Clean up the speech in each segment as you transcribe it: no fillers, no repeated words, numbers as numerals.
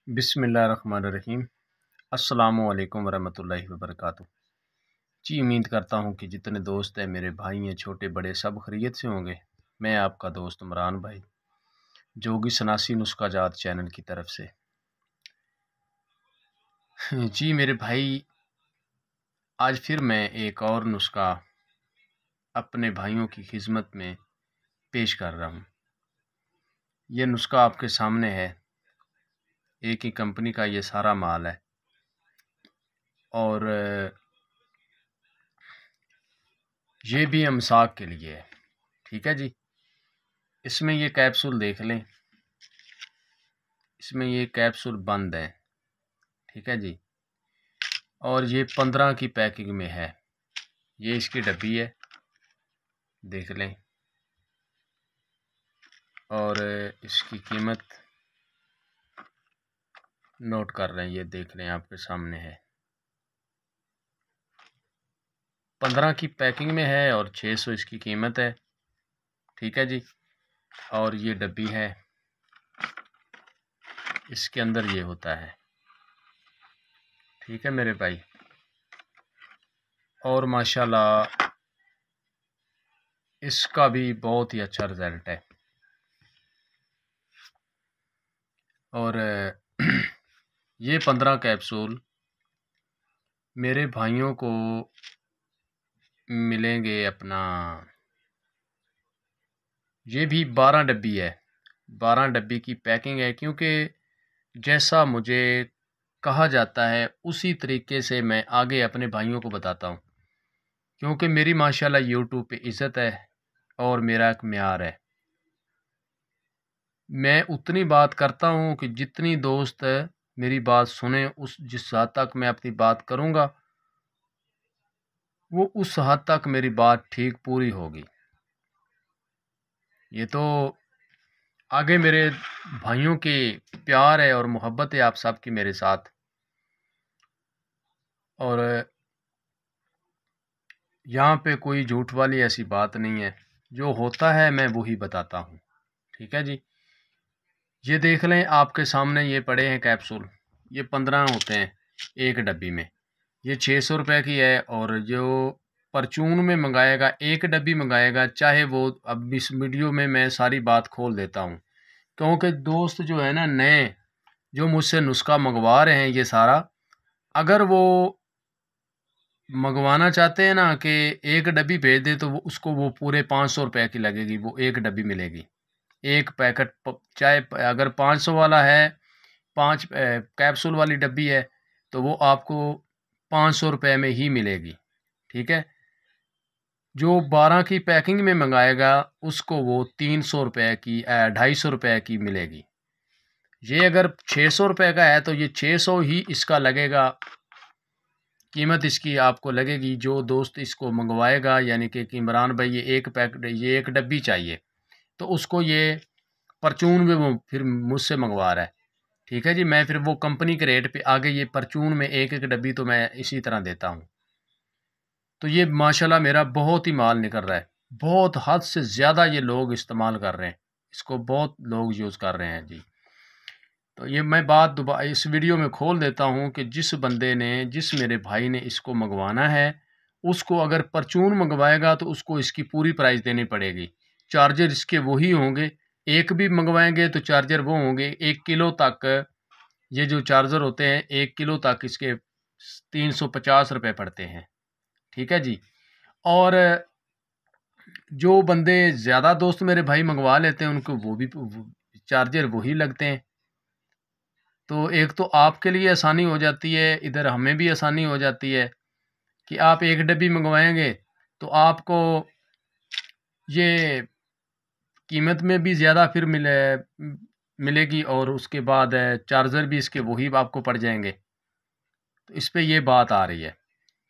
बिस्मिल्लाहिर्रहमानिर्रहीम। अस्सलामुअलैकुम वरहमतुल्लाहि वबरकातुहू। जी, उम्मीद करता हूँ कि जितने दोस्त हैं, मेरे भाई हैं, छोटे बड़े, सब खैरियत से होंगे। मैं आपका दोस्त इमरान भाई, जोगी सनासी नुस्खा जात चैनल की तरफ से। जी मेरे भाई, आज फिर मैं एक और नुस्खा अपने भाइयों की खिदमत में पेश कर रहा हूँ। ये नुस्खा आपके सामने है। एक ही कंपनी का ये सारा माल है और ये भी अमसाक के लिए है। ठीक है जी। इसमें ये कैप्सूल देख लें, इसमें ये कैप्सूल बंद है। ठीक है जी। और ये 15 की पैकिंग में है। ये इसकी डब्बी है, देख लें। और इसकी कीमत नोट कर रहे हैं, ये देख लें, आपके सामने है। 15 की पैकिंग में है और 600 इसकी कीमत है। ठीक है जी। और ये डब्बी है, इसके अंदर ये होता है। ठीक है मेरे भाई। और माशाल्लाह इसका भी बहुत ही अच्छा रिज़ल्ट है। और ये 15 कैप्सूल मेरे भाइयों को मिलेंगे अपना, ये भी 12 डब्बी है, 12 डब्बी की पैकिंग है। क्योंकि जैसा मुझे कहा जाता है उसी तरीके से मैं आगे अपने भाइयों को बताता हूँ। क्योंकि मेरी माशाल्लाह यूट्यूब पे इज़्ज़त है और मेरा एक म्यार है। मैं उतनी बात करता हूँ कि जितनी दोस्त मेरी बात सुने, उस जिस हद तक मैं अपनी बात करूँगा, वो उस हद तक मेरी बात ठीक पूरी होगी। ये तो आगे मेरे भाइयों के प्यार है और मोहब्बत है आप सब की मेरे साथ। और यहाँ पे कोई झूठ वाली ऐसी बात नहीं है, जो होता है मैं वही बताता हूँ। ठीक है जी। ये देख लें, आपके सामने ये पड़े हैं कैप्सूल। ये 15 होते हैं एक डब्बी में। ये 600 रुपये की है। और जो परचून में मंगाएगा, एक डब्बी मंगाएगा, चाहे वो, अब इस वीडियो में मैं सारी बात खोल देता हूँ। क्योंकि दोस्त जो है ना, नए जो मुझसे नुस्खा मंगवा रहे हैं ये सारा, अगर वो मंगवाना चाहते हैं ना कि एक डब्बी भेज दे, तो वो उसको वो पूरे 500 रुपये की लगेगी, वो एक डब्बी मिलेगी। एक पैकेट चाहे अगर 500 वाला है, 5 कैप्सूल वाली डब्बी है, तो वो आपको 500 रुपये में ही मिलेगी। ठीक है। जो 12 की पैकिंग में मंगाएगा उसको वो 300 रुपये की, 250 रुपये की मिलेगी। ये अगर 600 रुपये का है तो ये 600 ही इसका लगेगा, कीमत इसकी आपको लगेगी। जो दोस्त इसको मंगवाएगा, यानी कि इमरान भाई ये एक पैकेट, ये एक डब्बी चाहिए, तो उसको ये परचून में वो फिर मुझसे मंगवा रहा है। ठीक है जी। मैं फिर वो कंपनी के रेट पे आगे ये परचून में एक एक डब्बी तो मैं इसी तरह देता हूँ। तो ये माशाल्लाह मेरा बहुत ही माल निकल रहा है। बहुत हद से ज़्यादा ये लोग इस्तेमाल कर रहे हैं, इसको बहुत लोग यूज़ कर रहे हैं जी। तो ये मैं बात दोबारा इस वीडियो में खोल देता हूँ कि जिस बंदे ने, जिस मेरे भाई ने इसको मंगवाना है, उसको अगर परचून मंगवाएगा तो उसको इसकी पूरी प्राइस देनी पड़ेगी। चार्जर इसके वही होंगे, एक भी मंगवाएंगे तो चार्जर वो होंगे। 1 किलो तक ये जो चार्जर होते हैं, 1 किलो तक इसके 350 रुपये पड़ते हैं। ठीक है जी। और जो बंदे ज़्यादा दोस्त मेरे भाई मंगवा लेते हैं, उनको वो भी चार्जर वही लगते हैं। तो एक तो आपके लिए आसानी हो जाती है, इधर हमें भी आसानी हो जाती है कि आप एक डब्बी मंगवाएंगे तो आपको ये कीमत में भी ज़्यादा फिर मिलेगी। और उसके बाद चार्जर भी इसके वही आपको पड़ जाएंगे। तो इस पे ये बात आ रही है।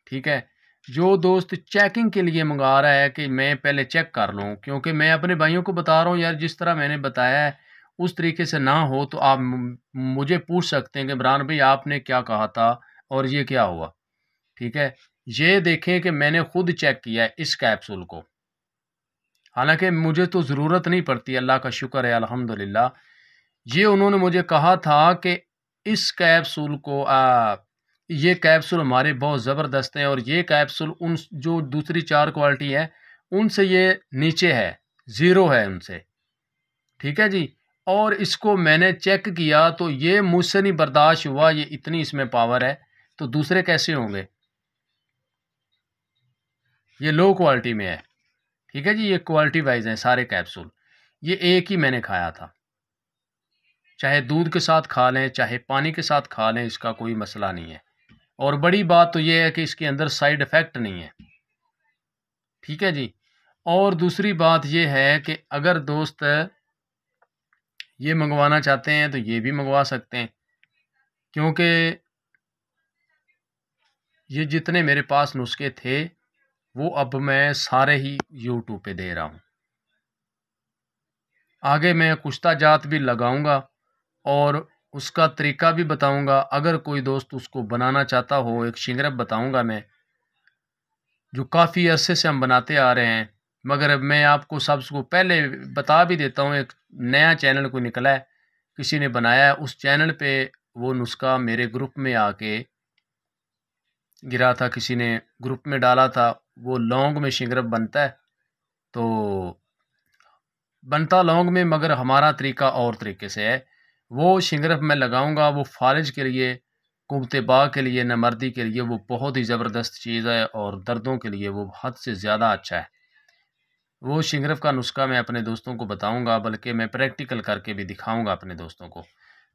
ठीक है। जो दोस्त चेकिंग के लिए मंगा रहा है कि मैं पहले चेक कर लूँ, क्योंकि मैं अपने भाइयों को बता रहा हूँ यार, जिस तरह मैंने बताया है उस तरीके से ना हो तो आप मुझे पूछ सकते हैं कि इमरान भाई आपने क्या कहा था और ये क्या हुआ। ठीक है। ये देखें कि मैंने खुद चेक किया है इस कैप्सूल को, हालांकि मुझे तो ज़रूरत नहीं पड़ती, अल्लाह का शुक्र है, अल्हम्दुलिल्लाह। ये उन्होंने मुझे कहा था कि इस कैप्सूल को ये कैप्सूल हमारे बहुत ज़बरदस्त हैं, और ये कैप्सूल उन जो दूसरी 4 क्वालिटी है उनसे ये नीचे है, ज़ीरो है उनसे, ठीक है जी। और इसको मैंने चेक किया तो ये मुझसे नहीं बर्दाश्त हुआ, ये इतनी इसमें पावर है, तो दूसरे कैसे होंगे। ये लो क्वालिटी में है, ठीक है जी। ये क्वालिटी वाइज हैं सारे कैप्सूल। ये एक ही मैंने खाया था, चाहे दूध के साथ खा लें चाहे पानी के साथ खा लें, इसका कोई मसला नहीं है। और बड़ी बात तो ये है कि इसके अंदर साइड इफ़ेक्ट नहीं है, ठीक है जी। और दूसरी बात ये है कि अगर दोस्त ये मंगवाना चाहते हैं तो ये भी मंगवा सकते हैं, क्योंकि ये जितने मेरे पास नुस्खे थे वो अब मैं सारे ही यूट्यूब पे दे रहा हूँ। आगे मैं कुश्ता जात भी लगाऊंगा और उसका तरीका भी बताऊंगा। अगर कोई दोस्त उसको बनाना चाहता हो, एक शिंगरफ बताऊंगा मैं, जो काफ़ी अरसे से हम बनाते आ रहे हैं। मगर मैं आपको सबको पहले बता भी देता हूँ, एक नया चैनल कोई निकला है, किसी ने बनाया है, उस चैनल पे वो नुस्खा मेरे ग्रुप में आके गिरा था, किसी ने ग्रुप में डाला था। वो लौंग में शिंगरफ बनता है, तो बनता लौंग में, मगर हमारा तरीका और तरीके से है। वो शिंगरफ मैं लगाऊंगा, वो फालिज के लिए, कुब्ते बाह के लिए, नमर्दी के लिए वो बहुत ही ज़बरदस्त चीज़ है, और दर्दों के लिए वो हद से ज़्यादा अच्छा है। वो शिंगरफ का नुस्खा मैं अपने दोस्तों को बताऊंगा, बल्कि मैं प्रैक्टिकल करके भी दिखाऊंगा अपने दोस्तों को।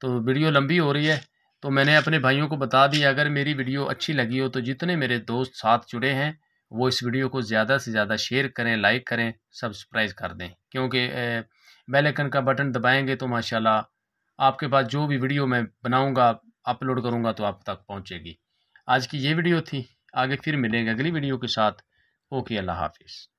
तो वीडियो लंबी हो रही है, तो मैंने अपने भाइयों को बता दिया। अगर मेरी वीडियो अच्छी लगी हो तो जितने मेरे दोस्त साथ जुड़े हैं वो इस वीडियो को ज़्यादा से ज़्यादा शेयर करें, लाइक करें, सब्सक्राइब कर दें, क्योंकि बेल आइकन का बटन दबाएंगे तो माशाल्लाह आपके पास जो भी वीडियो मैं बनाऊंगा, अपलोड करूंगा, तो आप तक पहुंचेगी। आज की ये वीडियो थी, आगे फिर मिलेंगे अगली वीडियो के साथ। ओके, अल्लाह हाफिज़।